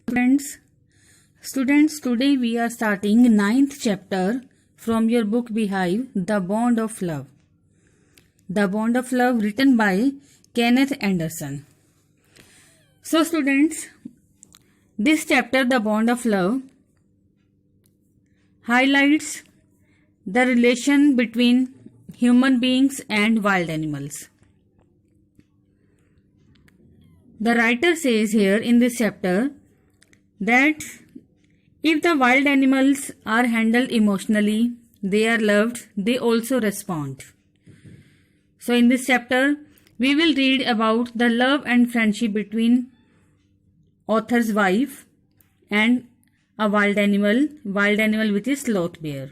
Students, today we are starting ninth chapter from your book Beehive, The Bond of Love. The Bond of Love, written by Kenneth Anderson. So students, this chapter, The Bond of Love, highlights the relation between human beings and wild animals. The writer says here in this chapter that if the wild animals are handled emotionally, they are loved, they also respond. So in this chapter, we will read about the love and friendship between author's wife and a wild animal which is sloth bear.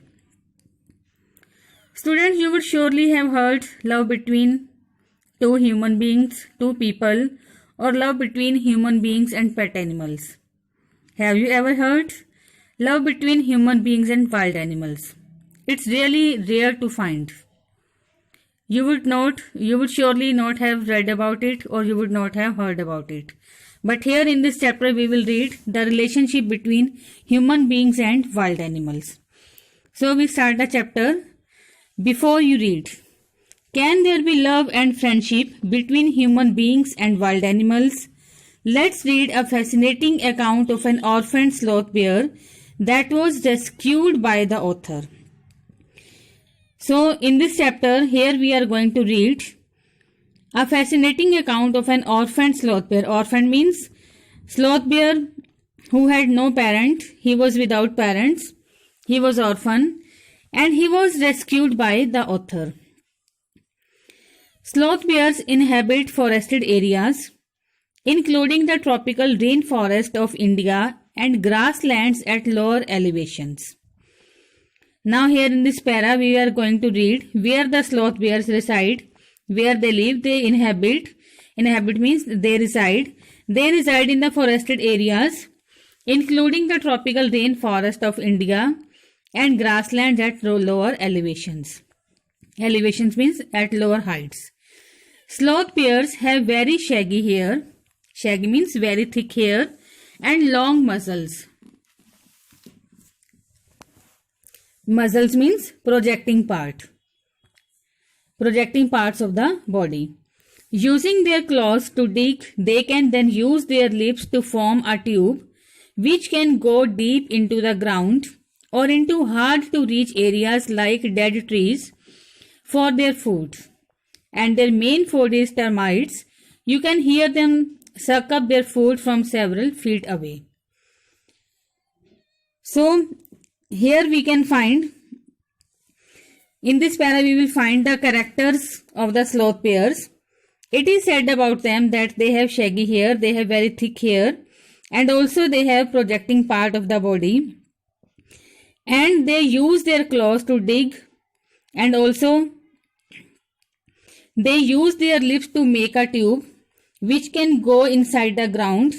Students, you would surely have heard love between two human beings, two people, or love between human beings and pet animals. Have you ever heard love between human beings and wild animals? It's really rare to find. You would surely not have read about it, or you would not have heard about it. But here in this chapter we will read the relationship between human beings and wild animals. So we start the chapter. Before you read, can there be love and friendship between human beings and wild animals? Let's read a fascinating account of an orphaned sloth bear that was rescued by the author. So in this chapter, here we are going to read a fascinating account of an orphaned sloth bear. Orphan means sloth bear who had no parent. He was without parents. He was orphan and he was rescued by the author. Sloth bears inhabit forested areas, including the tropical rainforest of India and grasslands at lower elevations. Now here in this para we are going to read where the sloth bears reside, where they live, they inhabit. Inhabit means they reside. They reside in the forested areas, including the tropical rainforest of India and grasslands at lower elevations. Elevations means at lower heights. Sloth bears have very shaggy hair. Shaggy means very thick hair and long muzzles. Muzzles means projecting parts of the body. Using their claws to dig, they can then use their lips to form a tube which can go deep into the ground or into hard to reach areas like dead trees for their food. And their main food is termites. You can hear them suck up their food from several feet away. So here we can find, in this para we will find the characters of the sloth bears. It is said about them that they have shaggy hair, they have very thick hair, and also they have projecting part of the body, and they use their claws to dig, and also they use their lips to make a tube which can go inside the ground,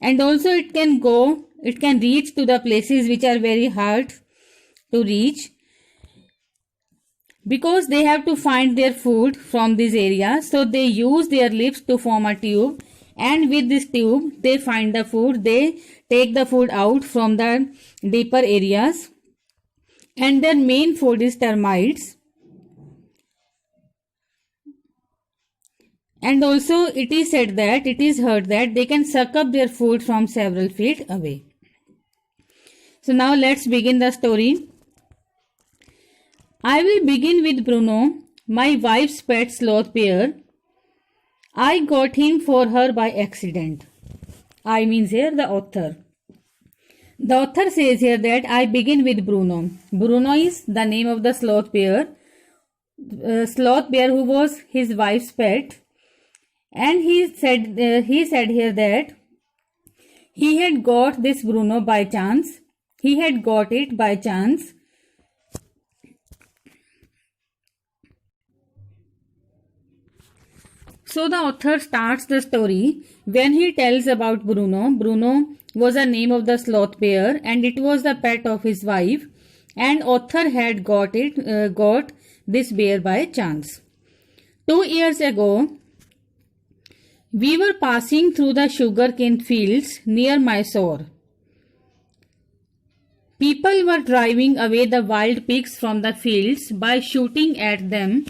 and also it can reach to the places which are very hard to reach, because they have to find their food from these areas. So they use their lips to form a tube, and with this tube they find the food. They take the food out from the deeper areas, and their main food is termites. And also it is heard that they can suck up their food from several feet away. So now let's begin the story. I will begin with Bruno, my wife's pet sloth bear. I got him for her by accident. I means here the author. The author says here that I begin with Bruno. Bruno is the name of the sloth bear. Sloth bear who was his wife's pet. And he said here that he had got this Bruno by chance. He had got it by chance. So the author starts the story when he tells about Bruno. Bruno was the name of the sloth bear and it was the pet of his wife, and author had got this bear by chance. 2 years ago, We were passing through the sugarcane fields near Mysore. People were driving away the wild pigs from the fields by shooting at them.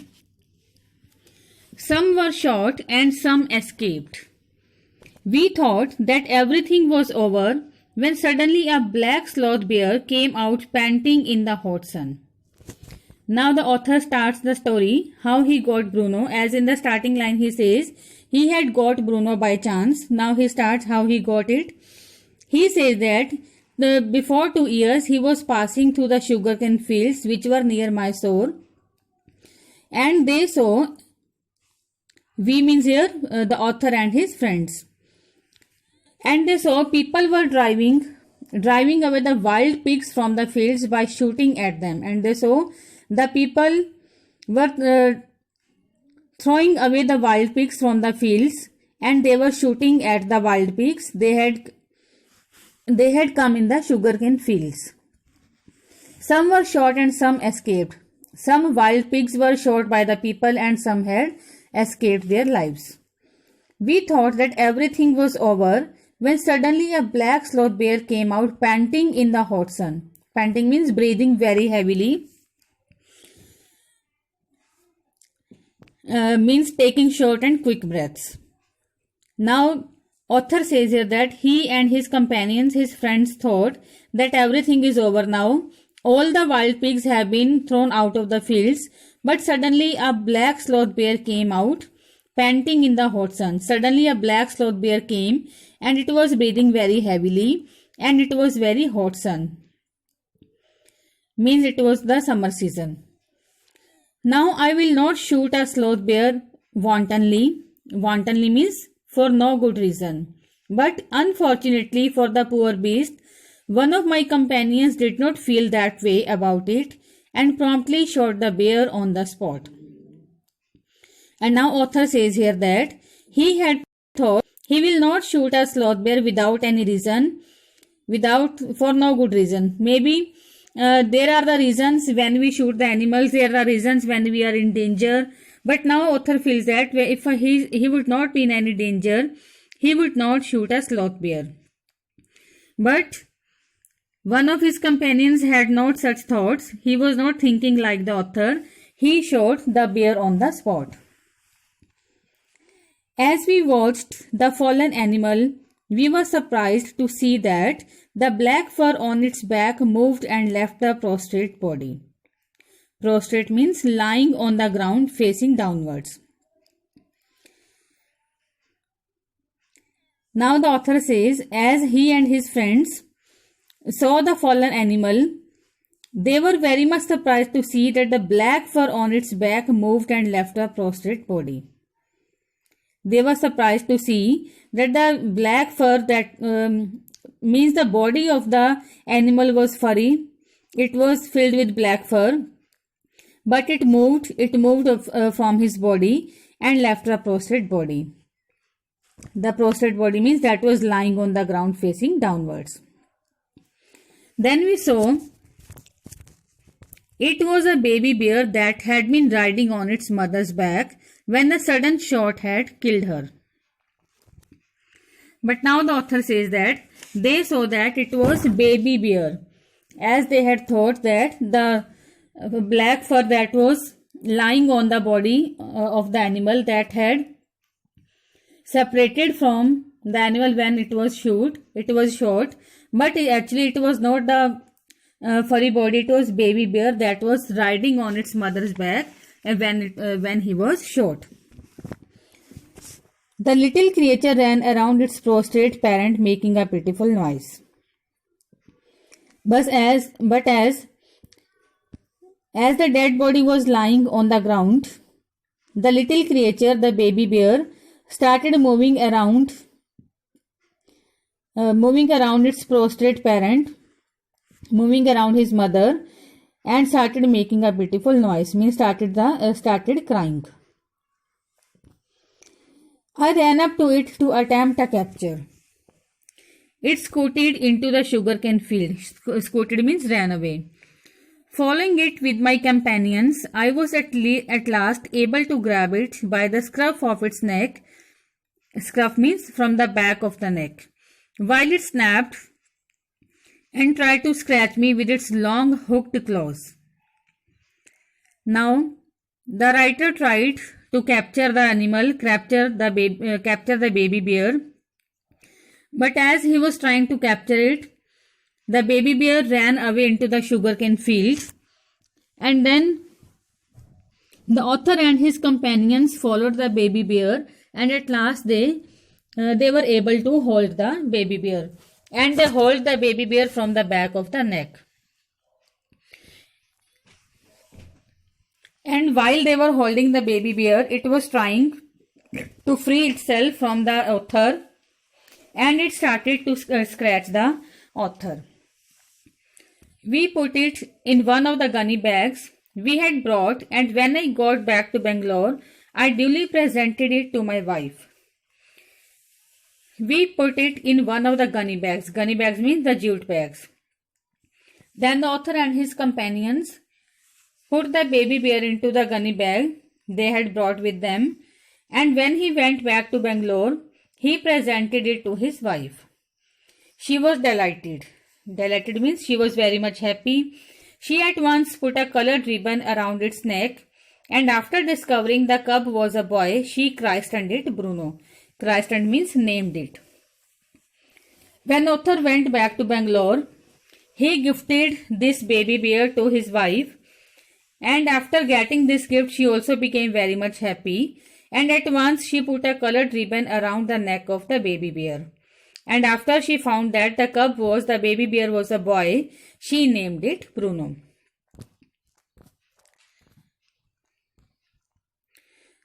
Some were shot and some escaped. We thought that everything was over when suddenly a black sloth bear came out panting in the hot sun. Now the author starts the story how he got Bruno. As in the starting line he says he had got Bruno by chance. Now he starts how he got it. He says that before 2 years he was passing through the sugarcane fields which were near Mysore, and they saw, we means here the author and his friends, and they saw people were driving away the wild pigs from the fields by shooting at them, and they saw the people were throwing away the wild pigs from the fields and they were shooting at the wild pigs. They had come in the sugarcane fields. Some were shot and some escaped. Some wild pigs were shot by the people and some had escaped their lives. We thought that everything was over when suddenly a black sloth bear came out panting in the hot sun. Panting means breathing very heavily. Means taking short and quick breaths. Now author says here that he and his companions, his friends, thought that everything is over now. All the wild pigs have been thrown out of the fields, but suddenly a black sloth bear came out, panting in the hot sun. Suddenly a black sloth bear came and it was breathing very heavily and it was very hot sun. Means it was the summer season. Now I will not shoot a sloth bear wantonly. Wantonly means for no good reason. But unfortunately for the poor beast, one of my companions did not feel that way about it and promptly shot the bear on the spot. And now author says here that he had thought he will not shoot a sloth bear without any reason, for no good reason. Maybe there are the reasons when we shoot the animals, there are reasons when we are in danger. But now author feels that if he would not be in any danger, he would not shoot a sloth bear. But one of his companions had not such thoughts. He was not thinking like the author. He shot the bear on the spot. As we watched the fallen animal, we were surprised to see that the black fur on its back moved and left the prostrate body. Prostrate means lying on the ground facing downwards. Now the author says, as he and his friends saw the fallen animal, they were very much surprised to see that the black fur on its back moved and left the prostrate body. They were surprised to see that the black fur, that means the body of the animal was furry. It was filled with black fur. But it moved from his body and left the prostrate body. The prostrate body means that was lying on the ground facing downwards. Then we saw it was a baby bear that had been riding on its mother's back when a sudden shot had killed her. But now the author says that they saw that it was baby bear, as they had thought that the black fur that was lying on the body of the animal that had separated from the animal when it was shot, but actually it was not the furry body, it was baby bear that was riding on its mother's back when he was shot. The little creature ran around its prostrate parent making a pitiful noise. But as the dead body was lying on the ground, the little creature, the baby bear, started moving around its prostrate parent, moving around his mother, and started making a pitiful noise, means started crying. I ran up to it to attempt a capture. It scooted into the sugarcane field. Scooted means ran away. Following it with my companions, I was at last able to grab it by the scruff of its neck Scruff means from the back of the neck. While it snapped and tried to scratch me with its long hooked claws. Now, the writer tried to capture the animal, capture the baby bear. But as he was trying to capture it, the baby bear ran away into the sugarcane field, and then the author and his companions followed the baby bear, and at last they were able to hold the baby bear, and they hold the baby bear from the back of the neck. And while they were holding the baby bear, it was trying to free itself from the author, and it started to scratch the author. We put it in one of the gunny bags we had brought, and when I got back to Bangalore, I duly presented it to my wife. We put it in one of the gunny bags. Gunny bags means the jute bags. Then the author and his companions put the baby bear into the gunny bag they had brought with them, and when he went back to Bangalore, he presented it to his wife. She was delighted. Delighted means she was very much happy. She at once put a colored ribbon around its neck, and after discovering the cub was a boy, she christened it Bruno. Christened means named it. When author went back to Bangalore, he gifted this baby bear to his wife, and after getting this gift, she also became very much happy, and at once she put a colored ribbon around the neck of the baby bear. And after she found that the baby bear was a boy, she named it Bruno.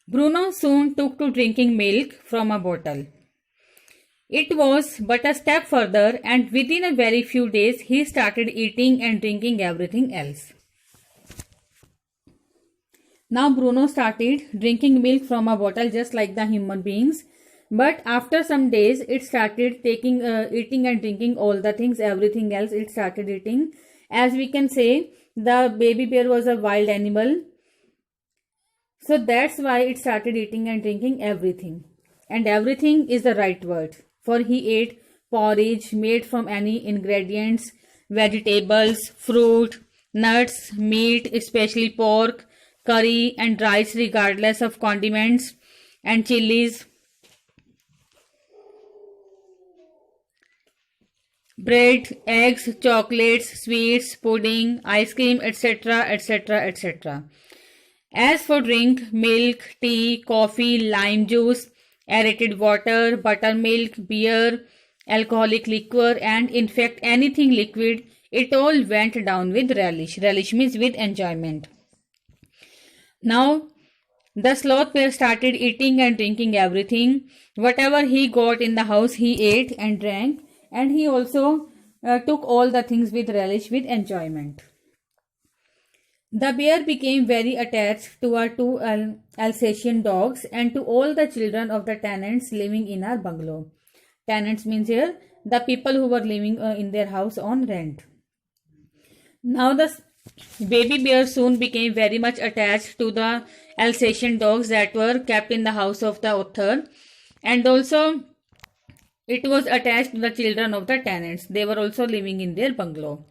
Bruno soon took to drinking milk from a bottle. It was but a step further, and within a very few days he started eating and drinking everything else. Now Bruno started drinking milk from a bottle just like the human beings. But after some days, it started eating and drinking all the things, everything else it started eating. As we can say, the baby bear was a wild animal. So that's why it started eating and drinking everything. And everything is the right word. For he ate porridge made from any ingredients, vegetables, fruit, nuts, meat, especially pork, curry and rice regardless of condiments and chilies. Bread, eggs, chocolates, sweets, pudding, ice cream, etc., etc., etc. As for drink, milk, tea, coffee, lime juice, aerated water, buttermilk, beer, alcoholic liquor, and in fact anything liquid, it all went down with relish. Relish means with enjoyment. Now, the sloth bear started eating and drinking everything. Whatever he got in the house, he ate and drank. And he also took all the things with relish, with enjoyment. The bear became very attached to our two Alsatian dogs and to all the children of the tenants living in our bungalow. Tenants means here the people who were living in their house on rent. Now the baby bear soon became very much attached to the Alsatian dogs that were kept in the house of the author, and also it was attached to the children of the tenants. They were also living in their bungalow.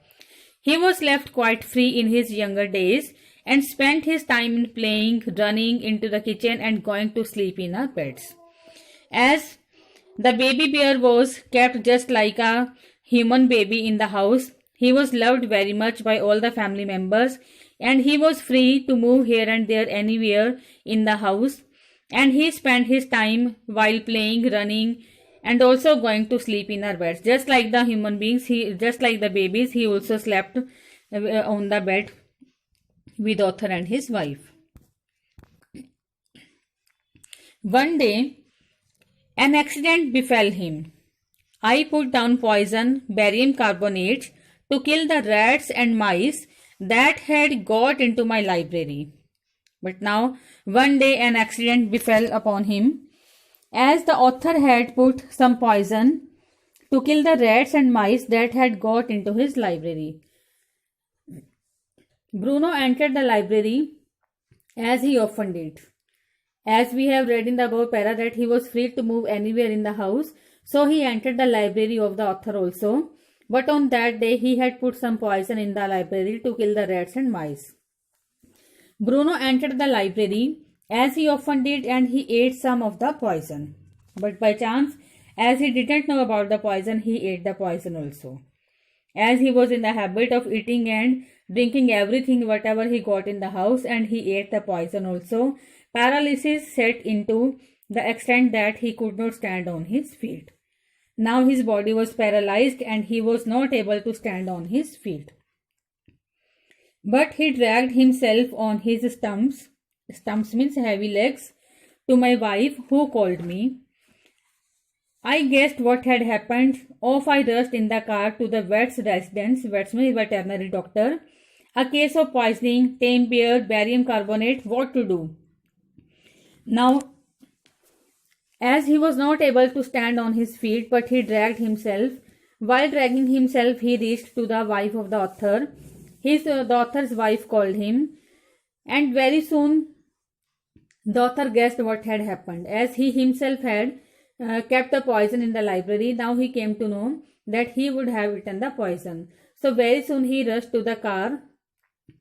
He was left quite free in his younger days and spent his time in playing, running into the kitchen and going to sleep in our beds. As the baby bear was kept just like a human baby in the house, he was loved very much by all the family members, and he was free to move here and there anywhere in the house, and he spent his time while playing, running, and also going to sleep in our beds. Just like the human beings, just like the babies, he also slept on the bed with author and his wife. One day, an accident befell him. I put down poison, barium carbonate, to kill the rats and mice that had got into my library. But now, one day an accident befell upon him. As the author had put some poison to kill the rats and mice that had got into his library. Bruno entered the library as he often did, As we have read in the above para that he was free to move anywhere in the house, so he entered the library of the author also. But on that day he had put some poison in the library to kill the rats and mice. Bruno entered the library as he often did and he ate some of the poison. But by chance, as he didn't know about the poison, he ate the poison also. As he was in the habit of eating and drinking everything whatever he got in the house and he ate the poison also, paralysis set into the extent that he could not stand on his feet. Now his body was paralyzed and he was not able to stand on his feet. But he dragged himself on his stumps means heavy legs, to my wife who called me. I guessed what had happened. Off I rushed in the car to the vet's residence. Vet's means veterinary doctor. A case of poisoning, tame bear, barium carbonate, what to do? Now, as he was not able to stand on his feet, but he dragged himself. While dragging himself, he reached to the wife of the author. The author's wife called him, and very soon the author guessed what had happened. As he himself had kept the poison in the library, now he came to know that he would have eaten the poison. So very soon he rushed to the car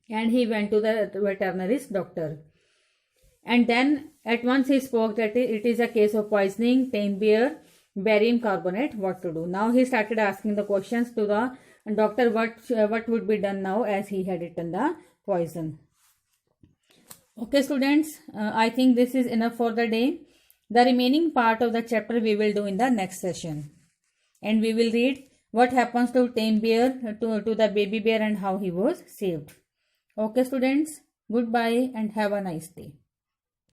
and he went to the veterinary's doctor. And then at once he spoke that it is a case of poisoning, tame bear, barium carbonate, what to do. Now he started asking the questions to the doctor what would be done now as he had eaten the poison. Okay students, I think this is enough for the day. The remaining part of the chapter we will do in the next session. And we will read what happens to tame bear, to the baby bear and how he was saved. Okay students, goodbye and have a nice day.